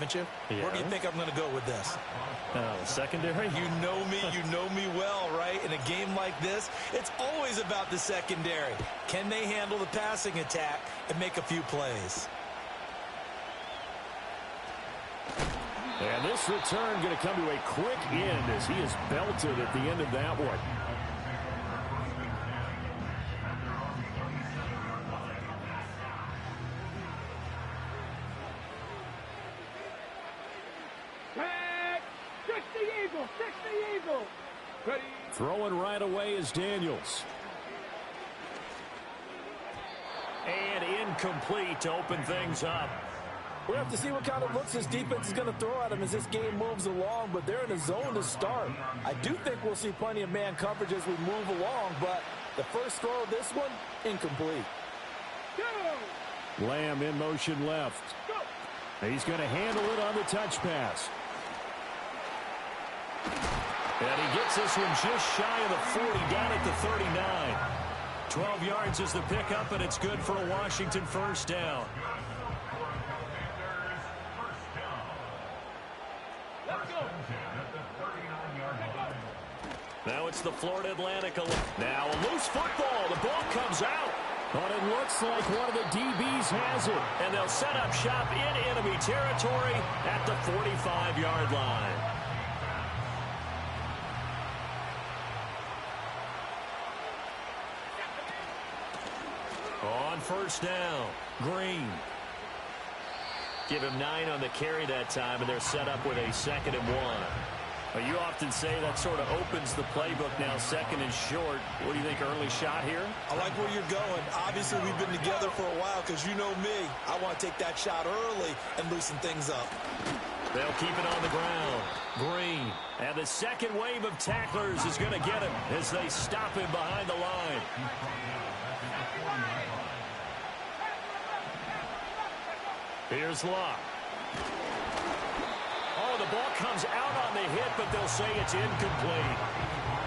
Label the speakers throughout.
Speaker 1: haven't you?
Speaker 2: Yeah.
Speaker 1: Where do you think I'm going to go with this?
Speaker 2: Secondary?
Speaker 1: You know me well, right? In a game like this, it's always about the secondary. Can they handle the passing attack and make a few plays?
Speaker 3: And this return going to come to a quick end as he is belted at the end of that one. Throwing right away is Daniels. And incomplete to open things up.
Speaker 4: We'll have to see what kind of looks this defense is going to throw at him as this game moves along, but they're in a zone to start. I do think we'll see plenty of man coverage as we move along, but the first throw of this one, incomplete.
Speaker 3: Lamb in motion left. He's going to handle it on the touch pass.
Speaker 2: And he gets this one just shy of the 40, down at the 39. 12 yards is the pickup, and it's good for a Washington first down. Now it's the Florida Atlantic. Now a loose football. The ball comes out.
Speaker 3: But it looks like one of the DBs has it.
Speaker 2: And they'll set up shop in enemy territory at the 45-yard line. On first down, Green. Give him 9 on the carry that time, and they're set up with a 2nd and 1.
Speaker 3: Well, you often say that sort of opens the playbook now, 2nd and short. What do you think, early shot here?
Speaker 1: I like where you're going. Obviously, we've been together for a while because you know me. I want to take that shot early and loosen things up.
Speaker 2: They'll keep it on the ground. Green. And the second wave of tacklers is going to get him as they stop him behind the line. Here's Locke. Oh, the ball comes out on the hit, but they'll say it's incomplete.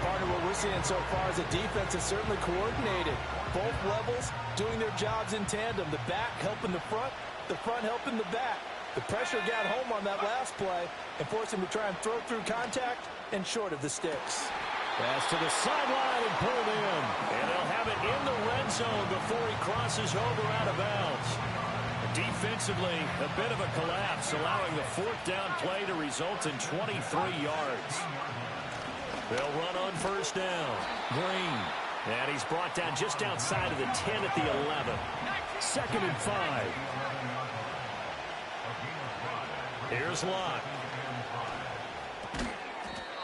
Speaker 4: Partner, what we're seeing so far is the defense is certainly coordinated. Both levels doing their jobs in tandem. The back helping the front helping the back. The pressure got home on that last play and forced him to try and throw through contact and short of the sticks.
Speaker 3: Pass to the sideline and pulled in.
Speaker 2: And they'll have it in the red zone before he crosses over out of bounds. Defensively, a bit of a collapse, allowing the 4th down play to result in 23 yards. They'll run on first down. Green. And he's brought down just outside of the 10 at the 11.
Speaker 3: 2nd and 5.
Speaker 2: Here's Locke.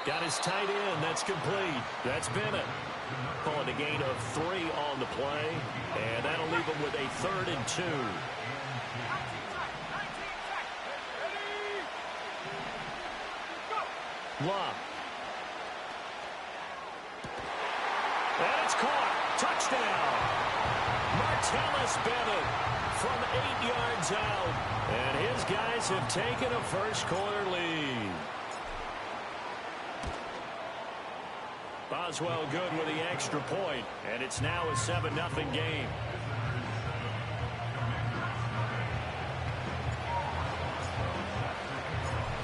Speaker 2: Got his tight end. That's complete. That's Bennett. Calling a gain of 3 on the play. And that'll leave him with a 3rd and 2. Locke. And it's caught. Touchdown. Martellus Bennett from 8 yards out. And his guys have taken a first-quarter lead. Boswell good with the extra point, and it's now a 7-0 game.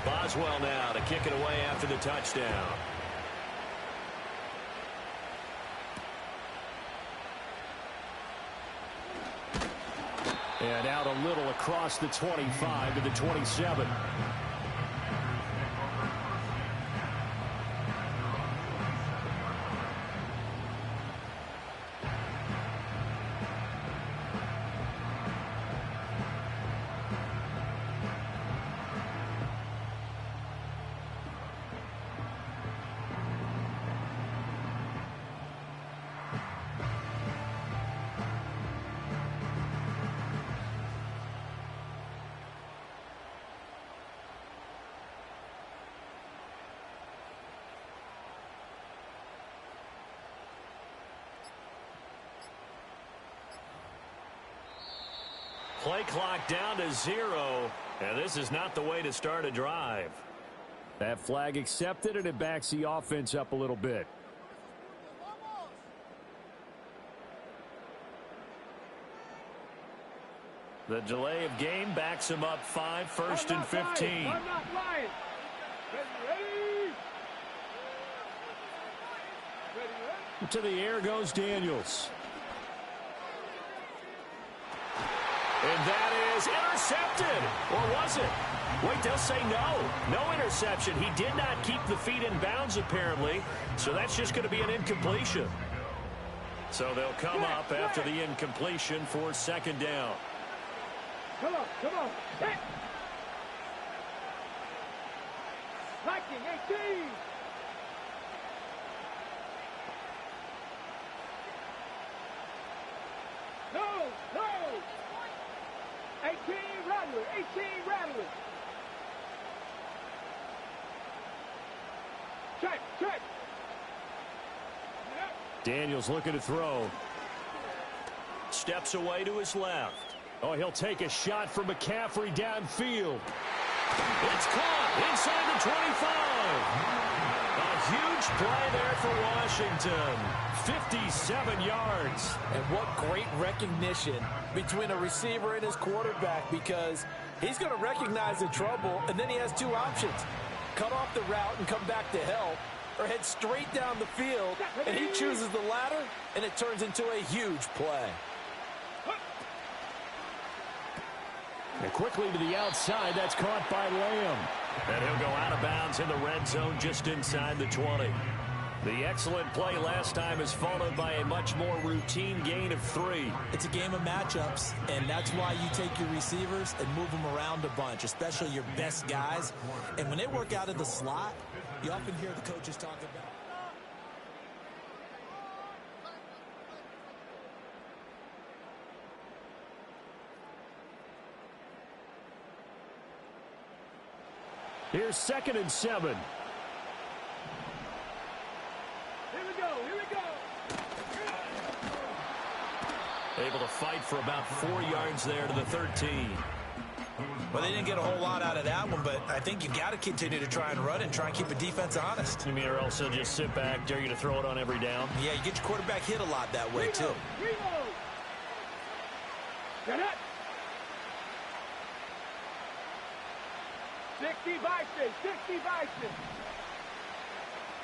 Speaker 2: Boswell now to kick it away after the touchdown.
Speaker 3: And out a little across the 25 to the 27.
Speaker 2: Play clock down to 0, and this is not the way to start a drive.
Speaker 3: That flag accepted, and it backs the offense up a little bit.
Speaker 2: The delay of game backs him up 5, 1st and 15.
Speaker 5: I'm not lying. Ready?
Speaker 3: To the air goes Daniels.
Speaker 2: And that is intercepted. Or was it? Wait, they'll say no. No interception. He did not keep the feet in bounds, apparently. So that's just going to be an incompletion. So they'll come up after the incompletion for 2nd down.
Speaker 5: Come on. Hit. Viking 18. No. 18 Rattler. Check.
Speaker 3: Daniels looking to throw.
Speaker 2: Steps away to his left.
Speaker 3: Oh, he'll take a shot from McCaffrey downfield.
Speaker 2: It's caught inside the 25. A huge play there for Washington. 57 yards.
Speaker 4: And what great recognition between a receiver and his quarterback, because he's going to recognize the trouble, and then he has 2 options. Cut off the route and come back to help, or head straight down the field, and he chooses the latter, and it turns into a huge play.
Speaker 3: And quickly to the outside, that's caught by Lamb.
Speaker 2: And he'll go out of bounds in the red zone just inside the 20. The excellent play last time is followed by a much more routine gain of 3.
Speaker 1: It's a game of matchups, and that's why you take your receivers and move them around a bunch, especially your best guys. And when they work out of the slot, you often hear the coaches talk about.
Speaker 3: Here's 2nd and 7.
Speaker 5: Here we go.
Speaker 2: Able to fight for about 4 yards there to the 13.
Speaker 1: Well, they didn't get a whole lot out of that one, but I think you got to continue to try and run and try and keep a defense honest.
Speaker 2: You mean or else they'll just sit back, dare you to throw it on every down?
Speaker 1: Yeah, you get your quarterback hit a lot that way, too.
Speaker 5: Reload. Get it. 60 Bison.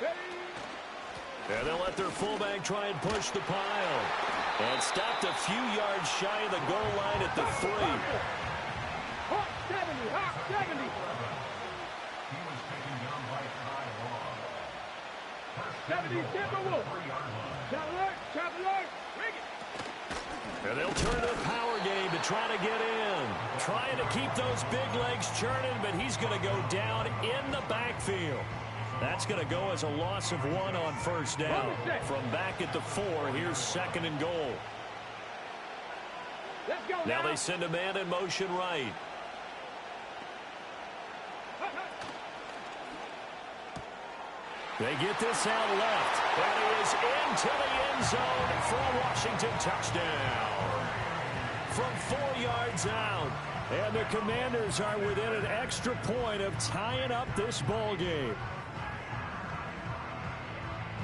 Speaker 5: Ready?
Speaker 2: And they'll let their fullback try and push the pile. And stopped a few yards shy of the goal line at the 3.
Speaker 5: Hawk 70.
Speaker 6: He was taken down by Ty Law.
Speaker 5: 70 Timberwolves. Traveler. Rig it.
Speaker 2: And they'll turn to the power game to try to get in. Trying to keep those big legs churning, but he's going to go down in the backfield. That's going to go as a loss of 1 on 1st down. From back at the 4, here's 2nd and goal.
Speaker 5: Let's go
Speaker 2: Now they send a man in motion right. They get this out left. That is into the end zone for a Washington touchdown. From 4 yards out.
Speaker 3: And the Commanders are within an extra point of tying up this ball game.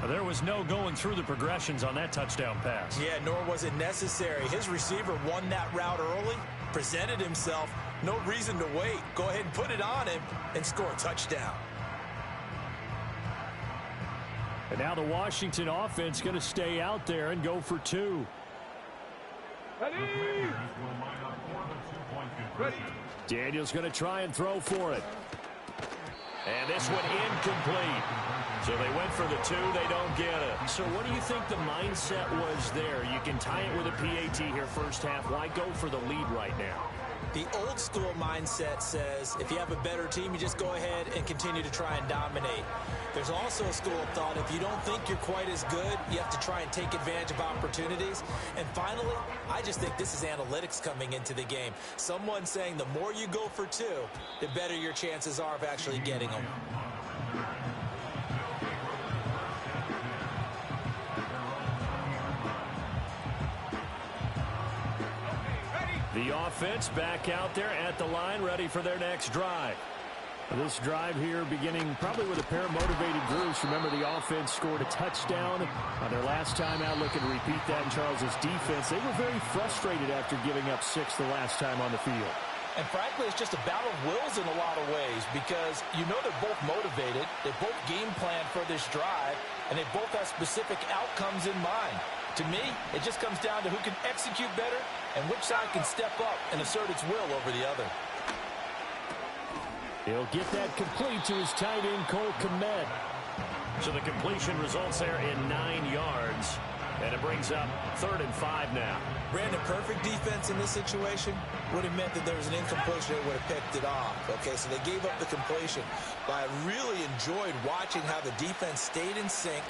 Speaker 2: There was no going through the progressions on that touchdown pass.
Speaker 1: Yeah, nor was it necessary. His receiver won that route early, presented himself, no reason to wait. Go ahead and put it on him and score a touchdown.
Speaker 3: And now the Washington offense going to stay out there and go for 2.
Speaker 5: Ready?
Speaker 3: Daniels going to try and throw for it.
Speaker 2: And this one incomplete. So they went for the 2. They don't get it. So what do you think the mindset was there? You can tie it with a PAT here first half. Why go for the lead right now?
Speaker 1: The old school mindset says if you have a better team, you just go ahead and continue to try and dominate. There's also a school of thought, if you don't think you're quite as good, you have to try and take advantage of opportunities. And finally, I just think this is analytics coming into the game. Someone saying the more you go for 2, the better your chances are of actually getting them.
Speaker 2: The offense back out there at the line, ready for their next drive.
Speaker 3: This drive here beginning probably with a pair of motivated groups. Remember, the offense scored a touchdown on their last time out, looking to repeat that in Charles's defense. They were very frustrated after giving up 6 the last time on the field.
Speaker 4: And frankly, it's just a battle of wills in a lot of ways because you know they're both motivated, they both game plan for this drive, and they both have specific outcomes in mind. To me, it just comes down to who can execute better and which side can step up and assert its will over the other.
Speaker 3: He'll get that complete to his tight end, Cole Kmet.
Speaker 2: So the completion results there in 9 yards. And it brings up 3rd and 5 now.
Speaker 1: Brandon, perfect defense in this situation would have meant that there was an incompletion that would have picked it off. Okay, so they gave up the completion. But I really enjoyed watching how the defense stayed in sync,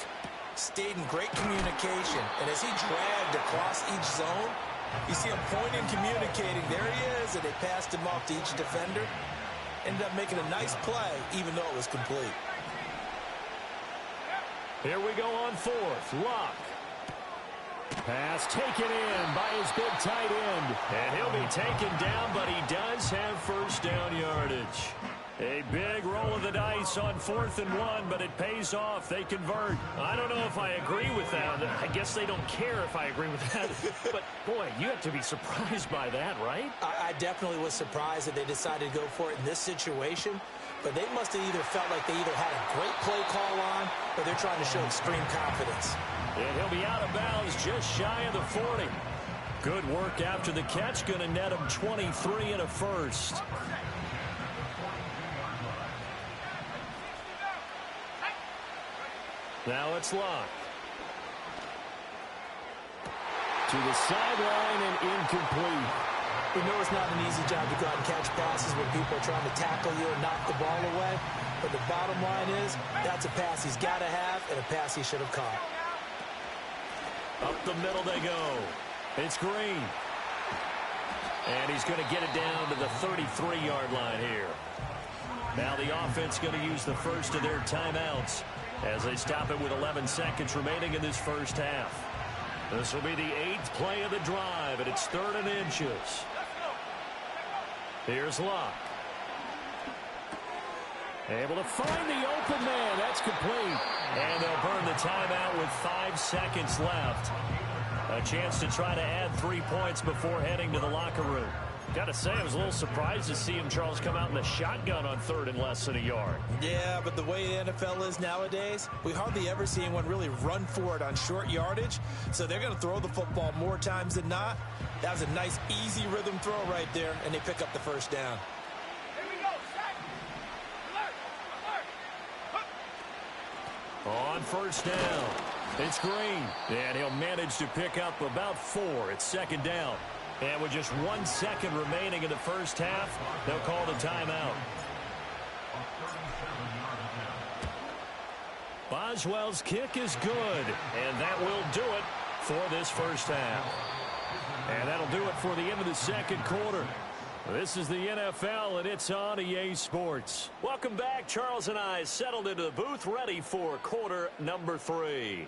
Speaker 1: stayed in great communication. And as he dragged across each zone, you see him pointing, communicating. There he is, and they passed him off to each defender. Ended up making a nice play, even though it was complete.
Speaker 2: Here we go on 4th. Luck.
Speaker 3: Pass taken in by his big tight end.
Speaker 2: And he'll be taken down, but he does have first down yardage. A big roll of the dice on 4th and 1, but it pays off. They convert. I don't know if I agree with that. I guess they don't care if I agree with that. But, boy, you have to be surprised by that, right?
Speaker 1: I definitely was surprised that they decided to go for it in this situation. But they must have either felt like they either had a great play call on or they're trying to show extreme confidence.
Speaker 2: And he'll be out of bounds just shy of the 40. Good work after the catch. Going to net him 23 and a first. Now it's Luck.
Speaker 3: To the sideline and incomplete.
Speaker 1: We know it's not an easy job to go out and catch passes when people are trying to tackle you and knock the ball away. But the bottom line is that's a pass he's got to have and a pass he should have caught.
Speaker 2: Up the middle they go. It's Green. And he's going to get it down to the 33-yard line here. Now the offense going to use the first of their timeouts as they stop it with 11 seconds remaining in this first half. This will be the 8th play of the drive, and it's 3rd and inches. Here's Luck. Able to find the open man. That's complete. And they'll burn the timeout with 5 seconds left. A chance to try to add 3 points before heading to the locker room. Got to say, I was a little surprised to see him, Charles, come out in the shotgun on 3rd and less than a yard.
Speaker 1: Yeah, but the way the NFL is nowadays, we hardly ever see anyone really run for it on short yardage. So they're going to throw the football more times than not. That was a nice, easy rhythm throw right there, and they pick up the first down.
Speaker 2: On first down, it's Green. And he'll manage to pick up about 4. It's 2nd down. And with just 1 second remaining in the first half, they'll call the timeout. Boswell's kick is good, and that will do it for this first half. And that'll do it for the end of the second quarter. This is the NFL, and it's on EA Sports. Welcome back. Charles and I settled into the booth, ready for quarter number 3.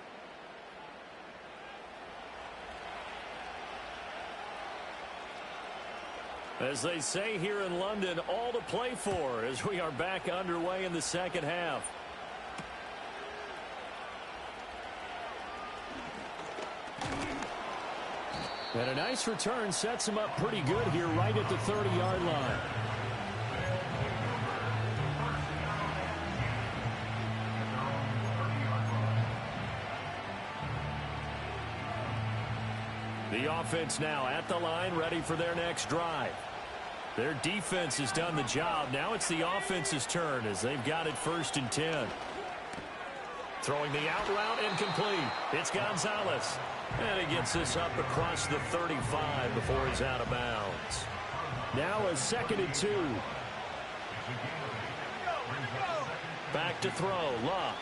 Speaker 2: As they say here in London, all to play for as we are back underway in the second half.
Speaker 3: And a nice return sets him up pretty good here right at the 30-yard line.
Speaker 2: The offense now at the line, ready for their next drive. Their defense has done the job. Now it's the offense's turn as they've got it 1st and 10. Throwing the out route, incomplete. It's Gonzalez. And he gets this up across the 35 before he's out of bounds.
Speaker 3: Now a 2nd and 2.
Speaker 2: Back to throw, Luck.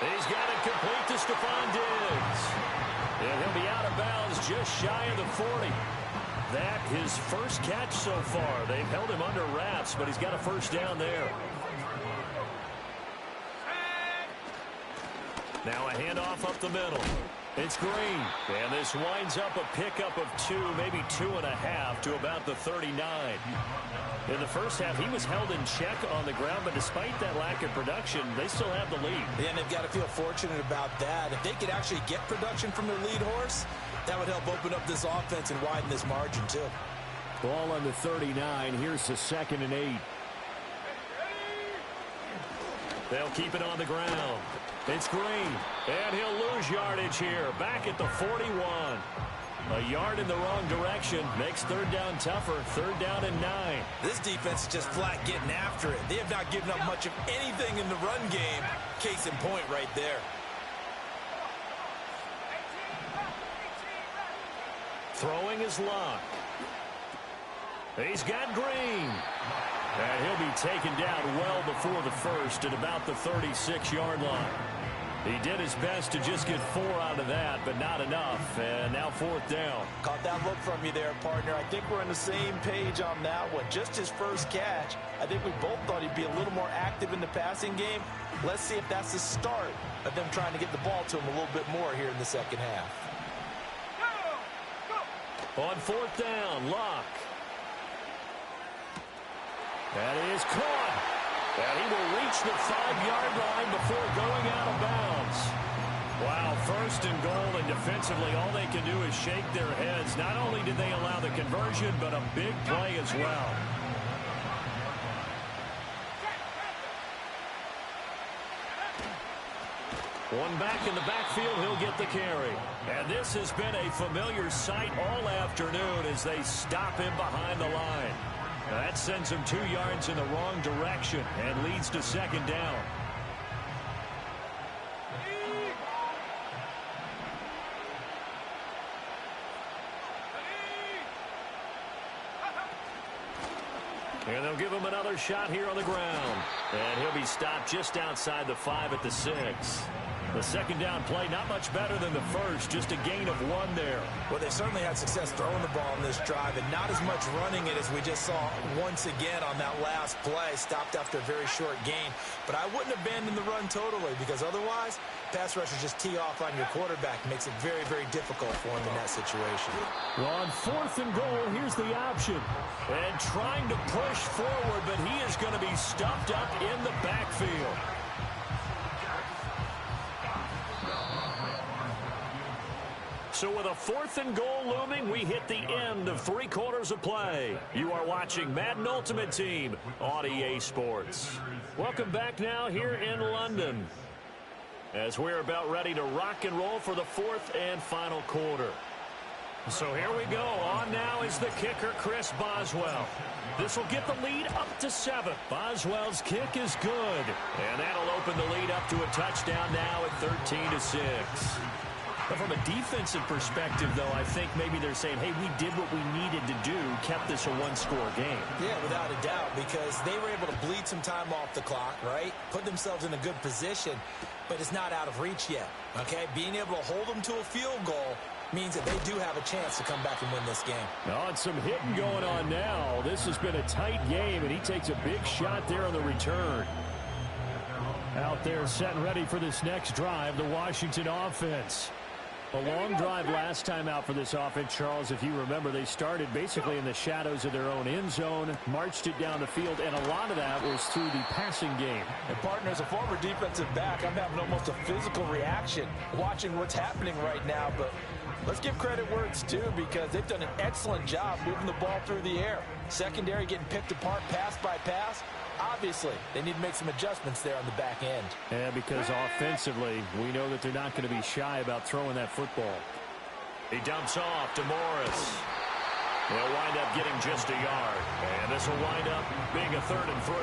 Speaker 2: He's got it complete to Stephon Diggs. And he'll be out of bounds just shy of the 40. That his first catch so far. They've held him under wraps, but he's got a first down there. Now a handoff up the middle. It's Green. And this winds up a pickup of 2, maybe 2.5 to about the 39. In the first half, he was held in check on the ground, but despite that lack of production, they still have the lead.
Speaker 1: Yeah, and they've got to feel fortunate about that. If they could actually get production from their lead horse, that would help open up this offense and widen this margin, too.
Speaker 3: Ball on the 39. Here's the 2nd and 8.
Speaker 2: They'll keep it on the ground. It's Green, and he'll lose yardage here, back at the 41. A yard in the wrong direction makes 3rd down tougher, 3rd down and 9.
Speaker 1: This defense is just flat getting after it. They have not given up much of anything in the run game. Case in point right there.
Speaker 2: Throwing is Locke. He's got Green. And he'll be taken down well before the first at about the 36-yard line. He did his best to just get 4 out of that, but not enough. And now 4th down.
Speaker 4: Caught that look from you there, partner. I think we're on the same page on that one. Just his first catch. I think we both thought he'd be a little more active in the passing game. Let's see if that's the start of them trying to get the ball to him a little bit more here in the second half.
Speaker 2: On 4th down, Locke. That is caught. And he will reach the 5-yard line before going out of bounds. Wow, 1st and goal, and defensively all they can do is shake their heads. Not only did they allow the conversion, but a big play as well. One back in the backfield, he'll get the carry. And this has been a familiar sight all afternoon as they stop him behind the line. That sends him 2 yards in the wrong direction and leads to 2nd down. And they'll give him another shot here on the ground. And he'll be stopped just outside the 5 at the 6. The 2nd down play, not much better than the first, just a gain of 1 there.
Speaker 1: Well, they certainly had success throwing the ball in this drive, and not as much running it as we just saw once again on that last play. Stopped after a very short gain. But I wouldn't abandon the run totally, because otherwise, pass rushers just tee off on your quarterback. Makes it very, very difficult for him in that situation.
Speaker 2: Well, on 4th and goal, here's the option. And trying to push forward, but he is going to be stuffed up in the backfield. So with a 4th and goal looming, we hit the end of 3 quarters of play. You are watching Madden Ultimate Team on EA Sports. Welcome back now here in London, as we're about ready to rock and roll for the 4th and final quarter. So here we go. On now is the kicker, Chris Boswell. This will get the lead up to 7. Boswell's kick is good. And that'll open the lead up to a touchdown now at 13-6. But from a defensive perspective, though, I think maybe they're saying, hey, we did what we needed to do, kept this a 1-score game.
Speaker 1: Yeah, without a doubt, because they were able to bleed some time off the clock, right? Put themselves in a good position, but it's not out of reach yet, okay? Being able to hold them to a field goal means that they do have a chance to come back and win this game.
Speaker 3: Oh, and some hitting going on now. This has been a tight game, and he takes a big shot there on the return. Out there set and ready for this next drive, the Washington offense. A long drive last time out for this offense, Charles. If you remember, they started basically in the shadows of their own end zone, marched it down the field, and a lot of that was through the passing game.
Speaker 4: And partner, as a former defensive back, I'm having almost a physical reaction watching what's happening right now. But let's give credit where it's due, because they've done an excellent job moving the ball through the air. Secondary getting picked apart pass by pass. Obviously, they need to make some adjustments there on the back end.
Speaker 3: Yeah, because offensively, we know that they're not going to be shy about throwing that football.
Speaker 2: He dumps off to Morris. They'll wind up getting just a yard. And this will wind up being a 3rd and 3.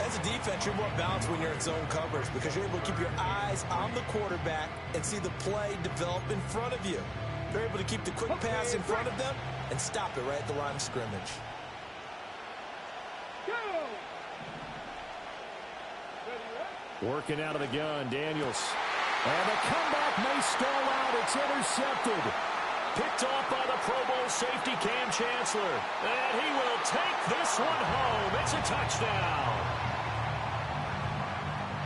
Speaker 1: As a defense, you're more balanced when you're in zone coverage, because you're able to keep your eyes on the quarterback and see the play develop in front of you. They're able to keep the quick pass in front of them and stop it right at the line of scrimmage.
Speaker 3: Working out of the gun, Daniels. And the comeback may stall out. It's intercepted.
Speaker 2: Picked off by the Pro Bowl safety Cam Chancellor. And he will take this one home. It's a touchdown.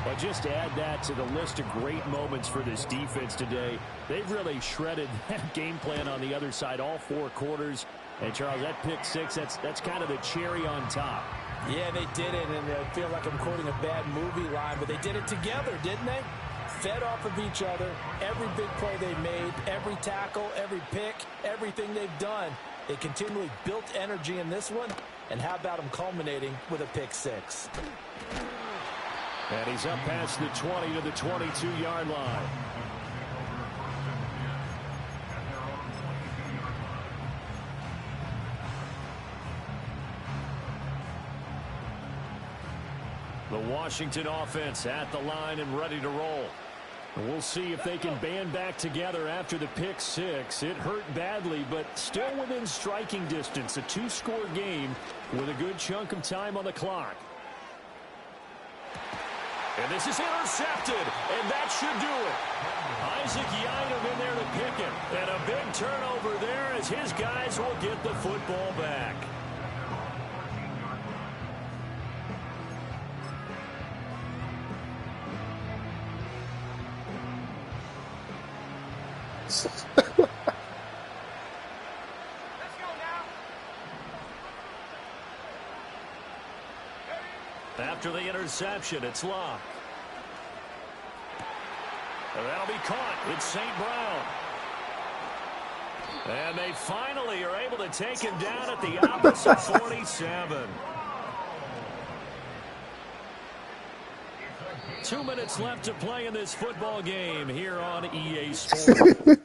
Speaker 3: Well, just to add that to the list of great moments for this defense today. They've really shredded that game plan on the other side all 4 quarters. And, Charles, that pick 6, that's kind of the cherry on top.
Speaker 4: Yeah, they did it, and I feel like I'm quoting a bad movie line, but they did it together, didn't they? Fed off of each other, every big play they made, every tackle, every pick, everything they've done. They continually built energy in this one, and how about them culminating with a pick 6?
Speaker 3: And he's up past the 20 to the 22-yard line. The Washington offense at the line and ready to roll. We'll see if they can band back together after the pick 6. It hurt badly, but still within striking distance. A 2-score game with a good chunk of time on the clock. And this is intercepted, and that should do it. Isaac Yiadom in there to pick it. And a big turnover there as his guys will get the football back. After the interception, it's locked. And that'll be caught. It's St. Brown. And they finally are able to take him down at the opposite 47. 2 minutes left to play in this football game here on EA Sports.